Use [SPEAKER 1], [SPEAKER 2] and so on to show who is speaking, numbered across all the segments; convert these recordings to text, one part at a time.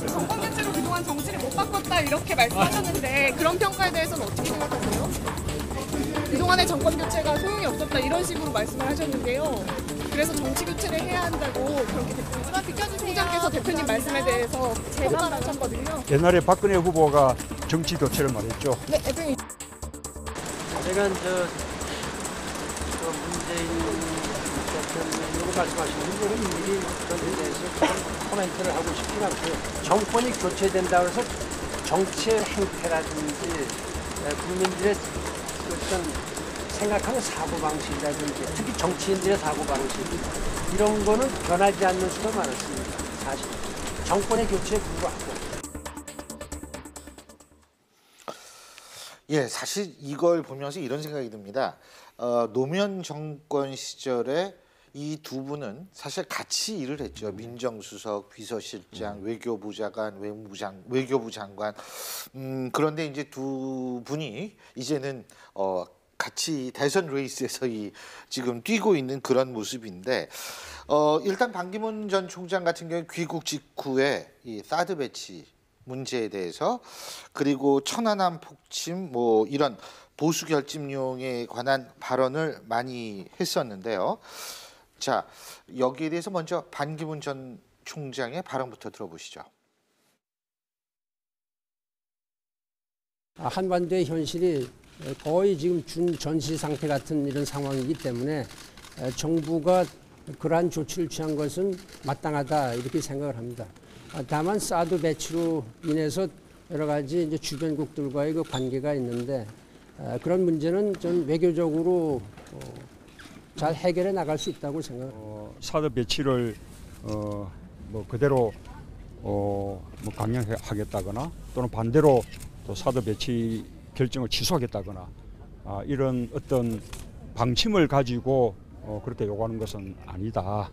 [SPEAKER 1] 정권 교체로 그동안 정치를 못 바꿨다 이렇게 말씀하셨는데 그런 평가에 대해서는 어떻게 생각하세요? 그동안의 정권 교체가 소용이 없었다 이런 식으로 말씀을 하셨는데요. 그래서 정치 교체를 해야 한다고 그렇게 총장께서 대표님 말씀에 대해서 재반을 하셨거든요.
[SPEAKER 2] 옛날에 박근혜 후보가 정치 교체를 말했죠.
[SPEAKER 1] 네, 대표님.
[SPEAKER 3] 제가 문재인 대통령으로 말씀하신 분들은 미리 그런 대해서 코멘트를 하고 싶진 않고요. 정권이 교체된다고 해서 정치의 행태라든지 국민들의 어떤 생각하는 사고방식이라든지 특히 정치인들의 사고방식 이런 거는 변하지 않는 수가 많았습니다. 사실 정권의 교체에 불과하고.
[SPEAKER 4] 예, 사실 이걸 보면서 이런 생각이 듭니다. 노무현 정권 시절에 이 두 분은 사실 같이 일을 했죠. 민정수석, 비서실장, 외교부 장관, 외교부 장관. 그런데 이제 두 분이 이제는 같이 대선 레이스에서 지금 뛰고 있는 그런 모습인데 일단 반기문 전 총장 같은 경우 귀국 직후에 이 사드 배치 문제에 대해서 그리고 천안함 폭침 뭐 이런 보수 결집용에 관한 발언을 많이 했었는데요. 자, 여기에 대해서 먼저 반기문 전 총장의 발언부터 들어보시죠.
[SPEAKER 3] 한반도의 현실이 거의 지금 준전시 상태 같은 이런 상황이기 때문에 정부가 그러한 조치를 취한 것은 마땅하다 이렇게 생각을 합니다. 다만 사드 배치로 인해서 여러 가지 이제 주변국들과의 그 관계가 있는데 그런 문제는 전 외교적으로 잘 해결해 나갈 수 있다고 생각합니다.
[SPEAKER 2] 사드 배치를 뭐 그대로 뭐 강행하겠다거나 또는 반대로 또 사드 배치 결정을 취소하겠다거나 이런 어떤 방침을 가지고 그렇게 요구하는 것은 아니다.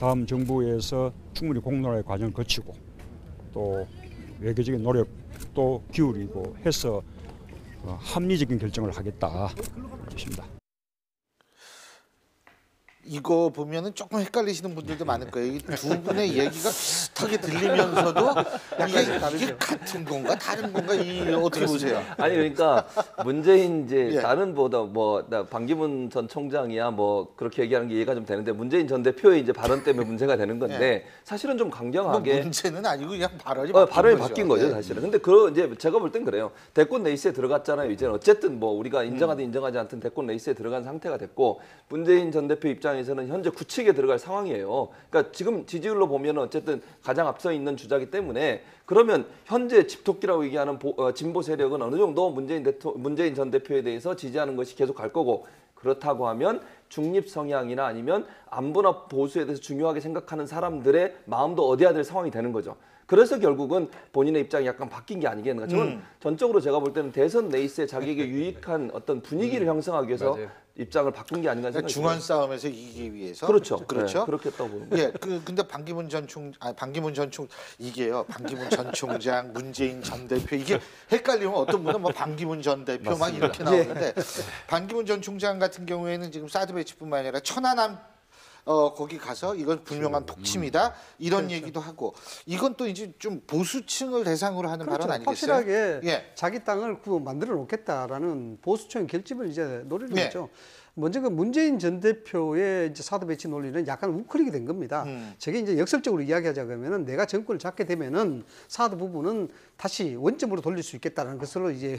[SPEAKER 2] 다음 정부에서 충분히 공론화의 과정을 거치고 또 외교적인 노력도 기울이고 해서 합리적인 결정을 하겠다. 그렇습니다.
[SPEAKER 4] 이거 보면은 조금 헷갈리시는 분들도 많을 거예요. 이 두 분의 얘기가 비슷하게 들리면서도 이게 같은 건가 다른 건가 어떻게 보세요?
[SPEAKER 5] 아니 그러니까 문재인 이제
[SPEAKER 4] 예.
[SPEAKER 5] 다른 보다 반기문 전 총장이야 뭐 그렇게 얘기하는 게 이해가 좀 되는데 문재인 전 대표의 이제 발언 때문에 문제가 되는 건데
[SPEAKER 4] 예.
[SPEAKER 5] 사실은 좀 강경하게
[SPEAKER 4] 뭐 문제는 아니고 그냥 발언이
[SPEAKER 5] 바뀐 거죠
[SPEAKER 4] 예.
[SPEAKER 5] 사실은. 근데 이제 제가 볼 땐 그래요. 대권 레이스에 들어갔잖아요. 이제는 어쨌든 뭐 우리가 인정하든 인정하지 않든 대권 레이스에 들어간 상태가 됐고 문재인 전 대표 입장에서는 현재 굳히게 들어갈 상황이에요. 그러니까 지금 지지율로 보면 어쨌든 가장 앞서 있는 주자기 때문에 그러면 현재 집토끼라고 얘기하는 진보 세력은 어느 정도 문재인 전 대표에 대해서 지지하는 것이 계속 갈 거고 그렇다고 하면 중립 성향이나 아니면 안보나 보수에 대해서 중요하게 생각하는 사람들의 마음도 얻어야 될 상황이 되는 거죠. 그래서 결국은 본인의 입장이 약간 바뀐 게 아니겠는가. 저는 전적으로 제가 볼 때는 대선 레이스에 자기에게 유익한 어떤 분위기를 형성하기 위해서
[SPEAKER 6] 맞아요.
[SPEAKER 5] 입장을 바꾼 게 아닌가 생각이
[SPEAKER 4] 중원 싸움에서 이기기 위해서
[SPEAKER 5] 그렇죠.
[SPEAKER 4] 그렇죠.
[SPEAKER 5] 네, 그렇겠다고 봅니다.
[SPEAKER 4] 예, 근데 반기문 전 총장, 문재인 전 대표 이게 헷갈리면 어떤 분은 뭐 반기문 전 대표 막
[SPEAKER 5] 맞습니다.
[SPEAKER 4] 이렇게 나오는데 반기문 전 총장 같은 경우에는 지금 사드 배치뿐만 아니라 천안함 거기 가서 이건 분명한 폭침이다 이런 얘기도 하고 이건 또 이제 좀 보수층을 대상으로 하는
[SPEAKER 7] 그렇죠.
[SPEAKER 4] 발언 아니겠어요?
[SPEAKER 7] 확실하게
[SPEAKER 4] 예.
[SPEAKER 7] 자기 땅을 만들어 놓겠다라는 보수층 결집을 이제 노리는
[SPEAKER 4] 예.
[SPEAKER 7] 거죠. 먼저 그 문재인 전 대표의 이제 사드 배치 논리는 약간 우크릭이 된 겁니다. 저게 이제 역설적으로 이야기하자 그러면은 내가 정권을 잡게 되면은 사드 부분은 다시 원점으로 돌릴 수 있겠다는 것으로 이제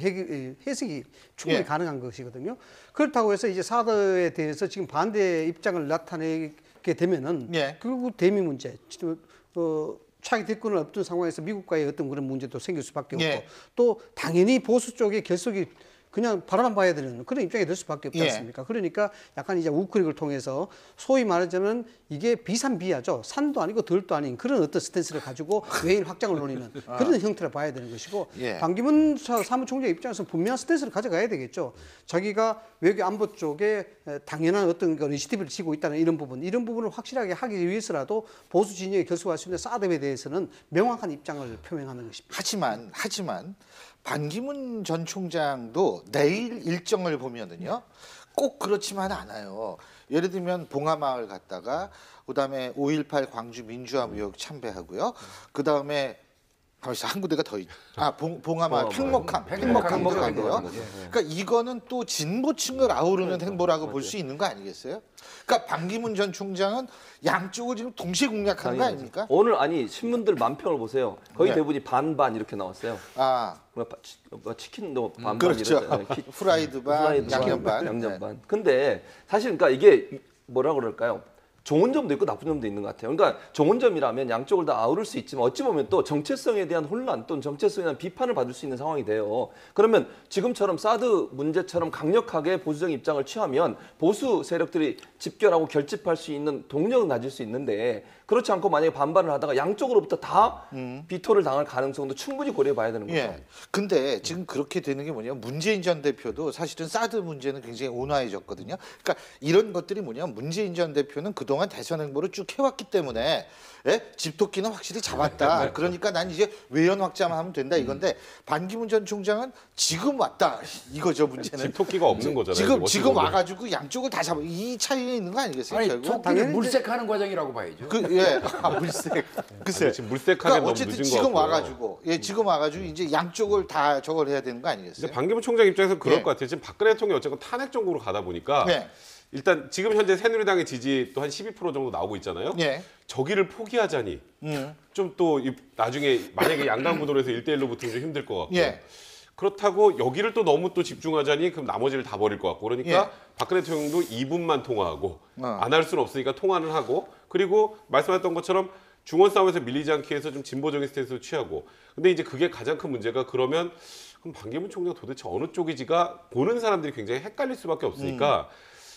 [SPEAKER 7] 해석이 충분히
[SPEAKER 4] 예. 가능한
[SPEAKER 7] 가능한 것이거든요. 그렇다고 해서 이제 사드에 대해서 지금 반대 입장을 나타내게 되면은
[SPEAKER 4] 예.
[SPEAKER 7] 결국 대미 문제, 차기 대권을 앞둔 상황에서 미국과의 어떤 그런 문제도 생길 수밖에 없고
[SPEAKER 4] 예.
[SPEAKER 7] 또 당연히 보수 쪽의 결속이 그냥 바라만 봐야 되는 그런 입장이 될 수밖에 없지
[SPEAKER 4] 예.
[SPEAKER 7] 않습니까? 그러니까 약간 이제 우크릭을 통해서 소위 말하자면 이게 비산비야죠. 산도 아니고 들도 아닌 그런 어떤 스탠스를 가지고 외인 확장을 노리는 그런 형태를 봐야 되는 것이고
[SPEAKER 4] 예.
[SPEAKER 7] 반기문 사무총장 입장에서 분명한 스탠스를 가져가야 되겠죠. 자기가 외교 안보 쪽에 당연한 어떤 이니시티브를 지고 있다는 이런 부분을 확실하게 하기 위해서라도 보수 진영에 결속할 수 있는 사드에 대해서는 명확한 입장을 표명하는 것입니다.
[SPEAKER 4] 하지만 반기문 전 총장도 내일 일정을 보면은요. 꼭 그렇지만 않아요. 예를 들면 봉하마을 갔다가 그다음에 5.18 광주 민주화무역 참배하고요. 그다음에 가만있어 한 군데가 더 봉하마을 팽목항도 가고요. 그러니까 이거는 또 진보층을 아우르는 행보라고 볼 수 있는 거 아니겠어요? 그러니까 반기문 전 총장은 양쪽을 지금 동시에 공략하는 거 아닙니까?
[SPEAKER 5] 오늘 아니 신문들 만평을 보세요. 거의
[SPEAKER 4] 네.
[SPEAKER 5] 대부분이 반반 이렇게 나왔어요.
[SPEAKER 4] 아,
[SPEAKER 5] 치킨도 반반
[SPEAKER 4] 그렇죠.
[SPEAKER 5] 이랬잖아요.
[SPEAKER 4] 프라이드 반, 양념 반.
[SPEAKER 5] 양념 반. 근데 사실 그러니까 이게 뭐라 그럴까요? 좋은 점도 있고 나쁜 점도 있는 것 같아요. 그러니까 좋은 점이라면 양쪽을 다 아우를 수 있지만 어찌 보면 또 정체성에 대한 혼란 또는 정체성에 대한 비판을 받을 수 있는 상황이 돼요. 그러면 지금처럼 사드 문제처럼 강력하게 보수적인 입장을 취하면 보수 세력들이 집결하고 결집할 수 있는 동력은 가질 수 있는데 그렇지 않고 만약에 반발을 하다가 양쪽으로부터 다 비토를 당할 가능성도 충분히 고려해 봐야 되는 거죠.
[SPEAKER 4] 예. 근데 지금 그렇게 되는 게 뭐냐면 문재인 전 대표도 사실은 사드 문제는 굉장히 온화해졌거든요. 그러니까 이런 것들이 뭐냐면 문재인 전 대표는 그동안 대선 행보를 쭉 해왔기 때문에 집토끼는 확실히 잡았다. 그러니까 난 이제 외연 확장만 하면 된다 이건데 반기문 전 총장은 지금 왔다 이거죠 문제는.
[SPEAKER 6] 집토끼가 없는 거잖아요.
[SPEAKER 4] 지금 와가지고 양쪽을 다 잡아 이 차이에 있는 거 아니겠어요?
[SPEAKER 8] 아니
[SPEAKER 4] 결국?
[SPEAKER 8] 토끼는 물색하는 과정이라고 봐야죠.
[SPEAKER 4] 물색. 글쎄.
[SPEAKER 6] 지금 물색하기
[SPEAKER 4] 그러니까
[SPEAKER 6] 너무
[SPEAKER 4] 어쨌든
[SPEAKER 6] 늦은 것
[SPEAKER 4] 지금
[SPEAKER 6] 같고요.
[SPEAKER 4] 와가지고 지금 와가지고 이제 양쪽을 다 저걸 해야 되는 거 아니겠어요?
[SPEAKER 6] 근데 반기문 총장 입장에서 그럴
[SPEAKER 4] 예.
[SPEAKER 6] 것 같아요. 지금 박근혜 대통령이 어쨌건 탄핵 정국으로 가다 보니까
[SPEAKER 4] 네.
[SPEAKER 6] 일단 지금 현재 새누리당의 지지 또 한 12% 정도 나오고 있잖아요.
[SPEAKER 4] 예.
[SPEAKER 6] 저기를 포기하자니 좀 또 나중에 만약에 양강 구도로 해서 1대1로 붙으면 좀 힘들 것 같고
[SPEAKER 4] 예.
[SPEAKER 6] 그렇다고 여기를 또 너무 또 집중하자니 그럼 나머지를 다 버릴 것 같고 그러니까
[SPEAKER 4] 예.
[SPEAKER 6] 박근혜 대통령도 2분만 통화하고 안 할 수는 없으니까 통화는 하고 그리고 말씀하셨던 것처럼 중원 싸움에서 밀리지 않게 해서 좀 진보적인 스탠스를 취하고 근데 이제 그게 가장 큰 문제가 그러면 그럼 반기문 총장 도대체 어느 쪽이지가 보는 사람들이 굉장히 헷갈릴 수밖에 없으니까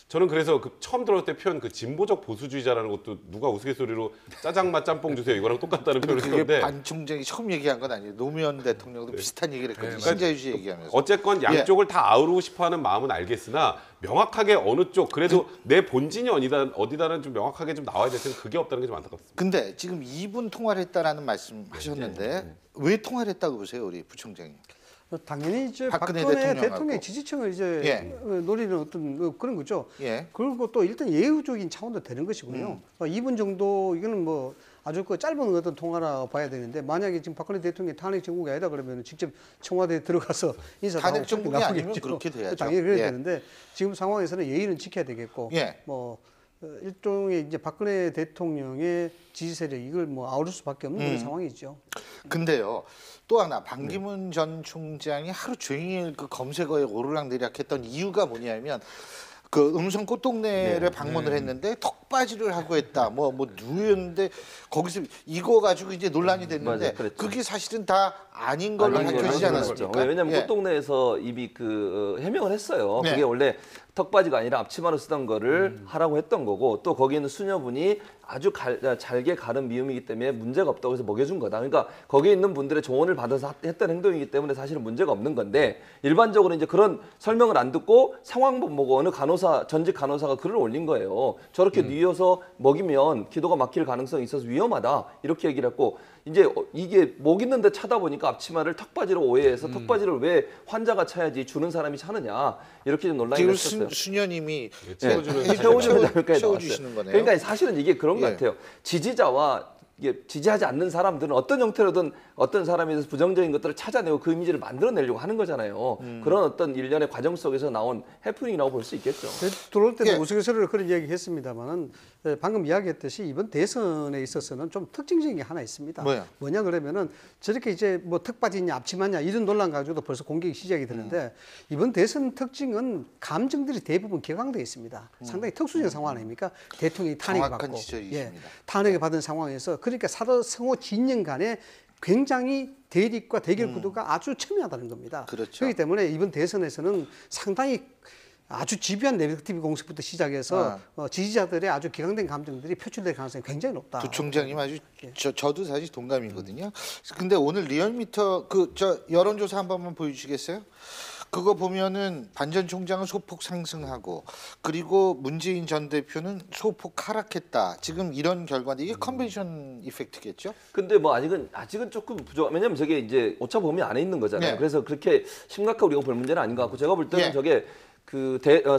[SPEAKER 6] 저는 그래서 그 처음 들었을 때 표현 그 진보적 보수주의자라는 것도 누가 우스갯소리로 짜장맛 짬뽕 주세요 이거랑 똑같다는 표현을
[SPEAKER 4] 그게
[SPEAKER 6] 했는데
[SPEAKER 4] 반 총장이 처음 얘기한 건 아니에요. 노무현 대통령도 비슷한 얘기를 했거든요. 신자유주의 얘기하면서.
[SPEAKER 6] 어쨌건 양쪽을 다 아우르고 싶어하는 마음은 알겠으나 명확하게 어느 쪽 그래도 내 본진이 어디다는 좀 명확하게 좀 나와야 될 텐데 그게 없다는 게 좀 안타깝습니다.
[SPEAKER 4] 근데 지금 2분 통화를 했다라는 말씀하셨는데 왜 통화를 했다고 보세요, 우리 부총장님?
[SPEAKER 7] 당연히 이제
[SPEAKER 4] 박근혜
[SPEAKER 7] 박근혜
[SPEAKER 4] 대통령하고.
[SPEAKER 7] 대통령의 지지층을 이제
[SPEAKER 4] 예.
[SPEAKER 7] 노리는 어떤 그런 거죠.
[SPEAKER 4] 예.
[SPEAKER 7] 그리고 또 일단 예우적인 차원도 되는 것이고요. 2분 정도 이거는 뭐 아주 그 짧은 어떤 통화라 봐야 되는데 만약에 지금 박근혜 대통령이 탄핵 정국이 아니다 그러면 직접 청와대에 들어가서 인사도
[SPEAKER 4] 탄핵
[SPEAKER 7] 하고
[SPEAKER 4] 정국이
[SPEAKER 7] 나오겠죠.
[SPEAKER 4] 아니면 그렇게 돼야죠.
[SPEAKER 7] 당연히 그래야
[SPEAKER 4] 예.
[SPEAKER 7] 되는데 지금 상황에서는 예의는 지켜야 되겠고
[SPEAKER 4] 예.
[SPEAKER 7] 뭐 일종의 이제 박근혜 대통령의 지지 세력 이걸 뭐 아우를 수밖에 없는 그런 상황이죠.
[SPEAKER 4] 근데요. 또 하나 반기문 전 총장이 하루 종일 그 검색어에 오르락내리락했던 이유가 뭐냐면 그 음성 꽃동네를 방문을 했는데 턱받이를 하고 했다. 뭐 누였는데 거기서 이거 가지고 이제 논란이 됐는데
[SPEAKER 5] 맞아요. 그랬죠.
[SPEAKER 4] 그게 사실은 다 아닌 걸로 밝혀지지 않았습니까?
[SPEAKER 5] 왜냐하면
[SPEAKER 4] 예.
[SPEAKER 5] 꽃동네에서 이미 해명을 했어요.
[SPEAKER 4] 네.
[SPEAKER 5] 그게 원래 턱받이가 아니라 앞치마로 쓰던 거를 하라고 했던 거고 또 거기 있는 수녀분이 아주 잘게 가른 미음이기 때문에 문제가 없다고 해서 먹여준 거다. 그러니까 거기에 있는 분들의 조언을 받아서 했던 행동이기 때문에 사실은 문제가 없는 건데 일반적으로 이제 그런 설명을 안 듣고 상황만 보고 어느 전직 간호사가 글을 올린 거예요. 저렇게 뉘어서 먹이면 기도가 막힐 가능성이 있어서 위험하다. 이렇게 얘기를 했고 이제 이게 목 있는데 차다 보니까 앞치마를 턱바지로 오해해서 턱바지를 왜 환자가 차야지 주는 사람이 차느냐 이렇게 좀 논란이
[SPEAKER 4] 지금
[SPEAKER 5] 됐었어요.
[SPEAKER 4] 수녀님이
[SPEAKER 5] 채워주시는
[SPEAKER 4] 거네요.
[SPEAKER 5] 그러니까 사실은 이게 그런 것
[SPEAKER 4] 예.
[SPEAKER 5] 같아요. 지지자와 이게 지지하지 않는 사람들은 어떤 형태로든 어떤 사람에 대해서 부정적인 것들을 찾아내고 그 이미지를 만들어내려고 하는 거잖아요. 그런 어떤 일련의 과정 속에서 나온 해프닝이라고 볼 수 있겠죠.
[SPEAKER 7] 들어올 때도
[SPEAKER 4] 예.
[SPEAKER 7] 우스갯소리로 그런 이야기 했습니다만은 방금 이야기했듯이 이번 대선에 있어서는 좀 특징적인 게 하나 있습니다. 뭐냐 그러면은 저렇게 이제 뭐 턱받이냐 앞치마냐 이런 논란 가지고도 벌써 공격이 시작이 되는데 이번 대선 특징은 감정들이 대부분 격앙되어 있습니다. 상당히 특수적인 상황 아닙니까? 대통령이 탄핵을
[SPEAKER 4] 정확한
[SPEAKER 7] 받고
[SPEAKER 4] 지적이십니다.
[SPEAKER 7] 탄핵을 받은 상황에서 그러니까 사도성호 진영 간에 굉장히 대립과 대결 구도가 아주 첨예하다는 겁니다.
[SPEAKER 4] 그렇죠.
[SPEAKER 7] 그렇기 때문에 이번 대선에서는 상당히 아주 집요한 네거티브 공식부터 시작해서 지지자들의 아주 격앙된 감정들이 표출될 가능성이 굉장히 높다.
[SPEAKER 4] 부총장님 아주 저도 사실 동감이거든요. 근데 오늘 리얼미터 여론조사 한 번만 보여주시겠어요? 그거 보면은 반 전 총장은 소폭 상승하고 그리고 문재인 전 대표는 소폭 하락했다. 지금 이런 결과인데 이게 컨벤션 이펙트겠죠?
[SPEAKER 5] 근데 뭐 아직은 조금 부족. 왜냐면 저게 이제 오차 범위 안에 있는 거잖아요.
[SPEAKER 4] 네.
[SPEAKER 5] 그래서 그렇게 심각하게 우리가 볼 문제는 아닌 것 같고 제가 볼 때는
[SPEAKER 4] 예.
[SPEAKER 5] 저게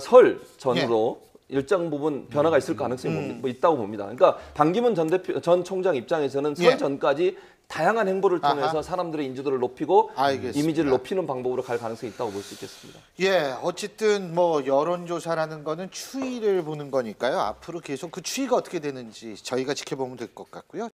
[SPEAKER 5] 설 전으로 일정 부분 변화가 있을 가능성이 뭐 있다고 봅니다. 그러니까 반기문 전 총장 입장에서는 설 전까지 다양한 행보를 통해서 사람들의 인지도를 높이고
[SPEAKER 4] 알겠습니다.
[SPEAKER 5] 이미지를 높이는 방법으로 갈 가능성이 있다고 볼 수 있겠습니다.
[SPEAKER 4] 예, 어쨌든 뭐 여론조사라는 거는 추이를 보는 거니까요. 앞으로 계속 그 추이가 어떻게 되는지 저희가 지켜보면 될 것 같고요.